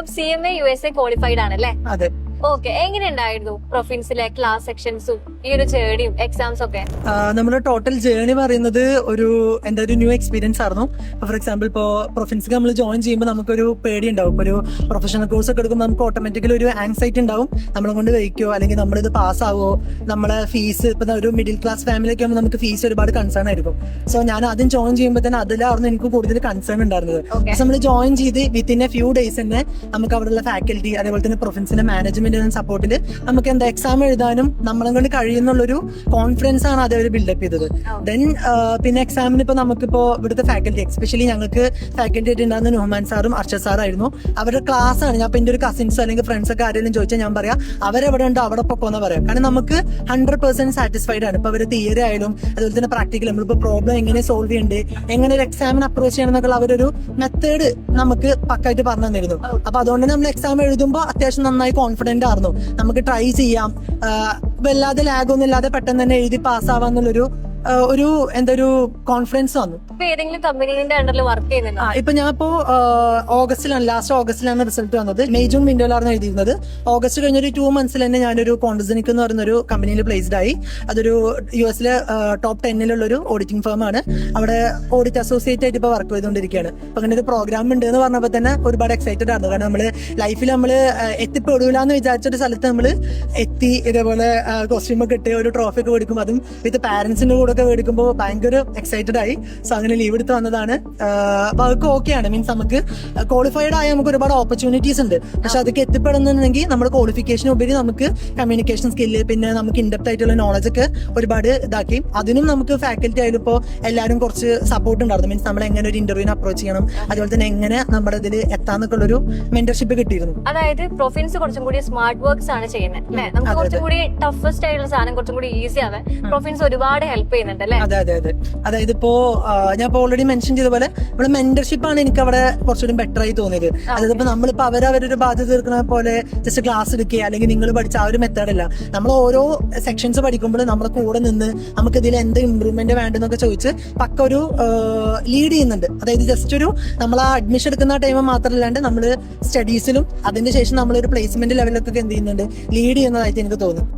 ഇപ്പം CMA USA qualified ആണല്ലേ? അതെ. ഓക്കെ, എങ്ങനെയുണ്ടായിരുന്നു പ്രൊഫിൻസിലെ ക്ലാസ് സെക്ഷൻസും ഈ ഒരു ജേർണിയും എക്സാംസ് ഒക്കെ? നമ്മുടെ ടോട്ടൽ ജേർണി പറയുന്നത് ഒരു ന്യൂ എക്സ്പീരിയൻസ് ആയിരുന്നു. ഫോർ എക്സാമ്പിൾ ഇപ്പോൾ പ്രൊഫിൻസിൽ നമ്മൾ ജോയിൻ ചെയ്യുമ്പോൾ നമുക്കൊരു പേടി ഉണ്ടാവും. ഒരു പ്രൊഫഷണൽ കോഴ്സ് ഒക്കെ എടുക്കുമ്പോൾ നമുക്ക് ഓട്ടോമാറ്റിക്കലി ഒരു ആങ്സൈറ്റി ഉണ്ടാവും, നമ്മളെ കൊണ്ട് വയ്ക്കുമോ അല്ലെങ്കിൽ നമ്മളിത് പാസ്സാവോ, നമ്മളെ ഫീസ് ഇപ്പൊ ഒരു മിഡിൽ ക്ലാസ് ഫാമിലിയൊക്കെ ആകുമ്പോൾ നമുക്ക് ഫീസ് ഒരുപാട് കൺസേൺ ആയിരിക്കും. സോ ഞാൻ ആദ്യം ജോയിൻ ചെയ്യുമ്പോൾ തന്നെ അതിലായിരുന്നു എനിക്ക് കൂടുതൽ കൺസേൺ ഉണ്ടായിരുന്നത്. നമ്മൾ ജോയിൻ ചെയ്ത് വിത്തിൻ എ ഫ്യൂ ഡേയ്സ് തന്നെ നമുക്ക് അവിടെയുള്ള ഫാക്കൽറ്റി അതേപോലെ തന്നെ പ്രൊഫിൻസിന്റെ മാനേജ്മെന്റ് സപ്പോർട്ടിൽ നമുക്ക് എന്താ എക്സാം എഴുതാനും നമ്മളെ കൊണ്ട് കഴിയുന്നുള്ളൊരു കോൺഫിഡൻസ് ആണ് അതവർ ബിൽഡപ്പ് ചെയ്തത്. ദെൻ പിന്നെ എക്സാമിന് ഇപ്പൊ നമുക്കിപ്പോ ഇവിടുത്തെ ഫാക്കൽറ്റി എസ്പെഷ്യലി ഞങ്ങൾക്ക് ഫാക്കൽറ്റി ആയിട്ട് ഉണ്ടാകുന്ന നുഹ്മാൻ സാറും അർഷദ് സാറായിരുന്നു. അവരുടെ ക്ലാസ് ആണ്. ഞാൻ ഇപ്പൊ എന്റെ ഒരു കസിൻസ് അല്ലെങ്കിൽ ഫ്രണ്ട്സ് ഒക്കെ ആരെങ്കിലും ചോദിച്ചാൽ ഞാൻ പറയാം അവരെവിടെ ഉണ്ടോ അവിടെ പൊക്കോന്ന് പറയാം. കാരണം നമുക്ക് 100% സാറ്റിസ്ഫൈഡ് ആണ്. ഇപ്പൊ അവര് തിയറി ആയാലും അതുപോലെ തന്നെ പ്രാക്ടിക്കൽ നമ്മളിപ്പോ പ്രോബ്ലം എങ്ങനെ സോൾവ് ചെയ്യണ്ടേ, എങ്ങനെ ഒരു എക്സാമിന് അപ്രോച്ച് ചെയ്യണം എന്നൊക്കെ അവരൊരു മെത്തേഡ് നമുക്ക് പക്കായിട്ട് പറഞ്ഞു തന്നിരുന്നു. അപ്പൊ അതുകൊണ്ട് നമ്മൾ എക്സാം എഴുതുമ്പോൾ അത്യാവശ്യം നന്നായി കോൺഫിഡന്റ് ആയിരുന്നു. നമുക്ക് ട്രൈ ചെയ്യാം, വല്ലാതെ ലാഗൊന്നും ഇല്ലാതെ പെട്ടെന്ന് തന്നെ എഴുതി പാസ്സാവാന്നുള്ളൊരു ഒരു കോൺഫിഡൻസ് വന്നു. ഏതെങ്കിലും കമ്പനീന്റെ അണ്ടറിൽ വർക്ക് ചെയ്യുന്നുണ്ടോ? ഇപ്പൊ ഞാൻ ഇപ്പോ ലാസ്റ്റ് ഓഗസ്റ്റിലാണ് റിസൾട്ട് വന്നത്. മെയ് ജൂൺ വിൻഡോയിലാണ് എഴുതിയിരുന്നത്. ഓഗസ്റ്റ് കഴിഞ്ഞൊരു 2 months തന്നെ ഞാനൊരു കോണ്ടസിനിക് എന്ന് പറയുന്ന ഒരു കമ്പനിയിൽ പ്ലേസ്ഡ് ആയി. അതൊരു US ടോപ്പ് 10 ഒരു ഓഡിറ്റിംഗ് ഫേം ആണ്. അവിടെ ഓഡിറ്റ് അസോസിയേറ്റ് ആയിട്ട് ഇപ്പൊ വർക്ക് ചെയ്തുകൊണ്ടിരിക്കുകയാണ്. അപ്പൊ അങ്ങനെ ഒരു പ്രോഗ്രാം ഉണ്ട് എന്ന് പറഞ്ഞപ്പോൾ തന്നെ ഒരുപാട് എക്സൈറ്റഡ് ആയിരുന്നു. കാരണം നമ്മള് ലൈഫിൽ നമ്മള് എത്തിപ്പെടൂല എന്ന് വിചാരിച്ചൊരു സ്ഥലത്ത് നമ്മള് എത്തി. ഇതേപോലെ കോസ്റ്റ്യൂം ഒക്കെ ഇട്ട് ഒരു ട്രോഫി ഒക്കെ മേടിക്കും, അതും വിത്ത് പാരന്റ്സിന്റെ കൂടെ ഒക്കെ മേടിക്കുമ്പോൾ ഭയങ്കര എക്സൈറ്റഡ് ആയി. സോ അങ്ങനെ ലീവ് എടുത്ത് വന്നതാണ്. അപ്പൊ അതൊക്കെ ഓക്കെയാണ്. മീൻസ് നമുക്ക് ക്വാളിഫൈഡ് ആയ നമുക്ക് ഒരുപാട് ഓപ്പർച്യൂണിറ്റീസ് ഉണ്ട്. പക്ഷെ അതൊക്കെ എത്തിപ്പെടുന്നുണ്ടെങ്കിൽ നമ്മുടെ ക്വാളിഫിക്കേഷൻ ഉപരി നമുക്ക് കമ്മ്യൂണിക്കേഷൻ സ്കില്ല് പിന്നെ നമുക്ക് ഇൻഡെപ്ത് ആയിട്ടുള്ള നോളജ് ഒക്കെ ഒരുപാട് ഇതാക്കി. അതിനും നമുക്ക് ഫാക്കൽറ്റി ആയാലും ഇപ്പോൾ എല്ലാവരും കുറച്ച് സപ്പോർട്ട് ഉണ്ടായിരുന്നു. മീൻസ് നമ്മൾ എങ്ങനെ ഒരു ഇന്റർവ്യൂവിന് അപ്രോച്ച് ചെയ്യണം, അതുപോലെ തന്നെ എങ്ങനെ നമ്മുടെ ഇതിൽ എത്താന്നൊക്കെ ഉള്ളൊരു മെന്റർഷിപ്പ് കിട്ടിയിരുന്നു. അതായത് പ്രൊഫിൻസ് കുറച്ചും കൂടി സ്മാർട്ട് വർക്ക്സ് ആണ് ചെയ്യുന്നത് അല്ലെ? നമുക്ക് കുറച്ചും കൂടി ടഫസ്റ്റ് ആയിട്ടുള്ള സാധനം കുറച്ചും കൂടി ഈസി ആവാൻ പ്രൊഫിൻസ് ഒരുപാട് ഹെൽപ്പ് ചെയ്യുന്നുണ്ട് അല്ലെ? അതെ. അതായത് ഇപ്പോ ഞാൻ ഇപ്പൊ ഓൾറെഡി മെൻഷൻ ചെയ്ത പോലെ നമ്മുടെ മെന്റർഷിപ്പ് ആണ് എനിക്ക് അവിടെ കുറച്ചുകൂടി ബെറ്റർ ആയി തോന്നിയത്. അതായത് ഇപ്പൊ നമ്മളിപ്പോ അവരൊരു ബാധ്യത തീർക്കുന്ന പോലെ ജസ്റ്റ് ക്ലാസ് എടുക്കുക അല്ലെങ്കിൽ നിങ്ങൾ പഠിച്ച ആ ഒരു മെത്തേഡല്ല. നമ്മൾ ഓരോ സെക്ഷൻസ് പഠിക്കുമ്പോൾ നമ്മുടെ കൂടെ നിന്ന് നമുക്ക് ഇതിൽ എന്ത് ഇമ്പ്രൂവ്മെന്റ് വേണ്ടെന്നൊക്കെ ചോദിച്ച് പക്ക ഒരു ലീഡ് ചെയ്യുന്നുണ്ട്. അതായത് ജസ്റ്റ് ഒരു നമ്മൾ ആ അഡ്മിഷൻ എടുക്കുന്ന ടൈം മാത്രമല്ലാണ്ട് നമ്മൾ സ്റ്റഡീസിലും അതിന് ശേഷം നമ്മളൊരു പ്ലേസ്മെന്റ് ലെവലിലൊക്കെ എന്ത് ചെയ്യുന്നുണ്ട്, ലീഡ് ചെയ്യുന്നതായിട്ട് എനിക്ക് തോന്നുന്നു.